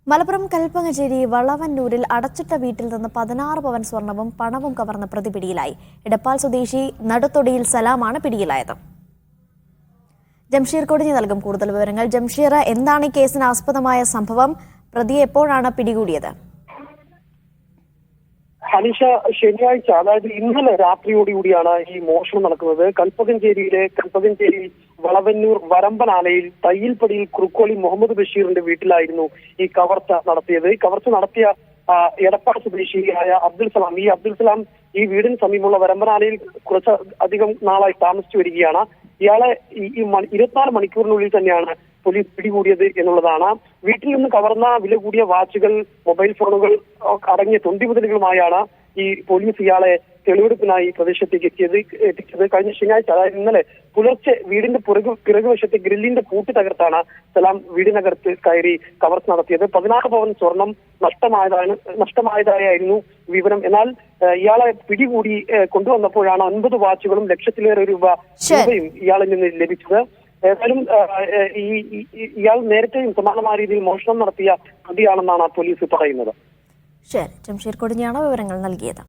മലപ്പുറം കൽപ്പകഞ്ചേരി വളവന്നൂരിൽ അടച്ചിട്ട വീട്ടിൽ നിന്ന് 16 പവൻ സ്വർണവും പണവും കവർന്ന പ്രതി പിടിയിലായി. ഇടപ്പാൾ സ്വദേശി നടുത്തൊടിയിൽ സലാമാണ് പിടിയിലായത്. ജംഷീർ കൊടിഞ്ഞി നൽകും കൂടുതൽ വിവരങ്ങൾ. ജംഷീർ, എന്താണ് ഈ കേസിന് ആസ്പദമായ സംഭവം? പ്രതിയെ എപ്പോഴാണ് പിടികൂടിയത്? ഹനിഷ, ശനിയാഴ്ച, അതായത് ഇന്നലെ രാത്രിയോടുകൂടിയാണ് ഈ മോഷണം നടക്കുന്നത്. കൽപ്പകഞ്ചേരി വളവന്നൂർ വരമ്പനാലയിൽ തയ്യിൽപ്പടിയിൽ കുറുക്കോളി മുഹമ്മദ് ബഷീറിന്റെ വീട്ടിലായിരുന്നു ഈ കവർച്ച നടത്തിയത്. ഈ കവർച്ച നടത്തിയ എടപ്പാൾ സ്വദേശിയായ അബ്ദുൽ സലാം. ഈ അബ്ദുൽ സലാം ഈ വീടിന് സമീപമുള്ള വരമ്പനാലയിൽ കുറച്ച് അധികം നാളായി താമസിച്ചു വരികയാണ്. ഇയാളെ ഈ 24 മണിക്കൂറിനുള്ളിൽ തന്നെയാണ് പോലീസ് പിടികൂടിയത് എന്നുള്ളതാണ്. വീട്ടിൽ നിന്ന് കവർന്ന വില കൂടിയ വാച്ചുകൾ, മൊബൈൽ ഫോണുകൾ അടങ്ങിയ തൊണ്ടിമുതലുകളുമായാണ് ഈ പോലീസ് ഇയാളെ തെളിവെടുപ്പിനായി പ്രദേശത്തേക്ക് എത്തിച്ചത്. കഴിഞ്ഞ ശനിയാഴ്ച, അതായത് ഇന്നലെ പുലർച്ചെ വീടിന്റെ പിറകുവശത്തെ ഗ്രില്ലിന്റെ പൂട്ട് തകർത്താണ് സലാം വീടിനകത്ത് കയറി കവർച്ച നടത്തിയത്. 16 പവൻ സ്വർണം നഷ്ടമായതായിരുന്നു വിവരം. എന്നാൽ ഇയാളെ പിടികൂടി കൊണ്ടുവന്നപ്പോഴാണ് 9 വാച്ചുകളും ലക്ഷത്തിലേറെ രൂപയും ഇയാളിൽ നിന്ന് ലഭിച്ചത്. ഏതായാലും ഇയാൾ നേരത്തെയും സമാനമായ രീതിയിൽ മോഷണം നടത്തിയ പ്രതിയാണെന്നാണ് പോലീസ് പറയുന്നത്. ശരി, ജംഷീർ കൊടിഞ്ഞിയാണ് വിവരങ്ങൾ നൽകിയത്.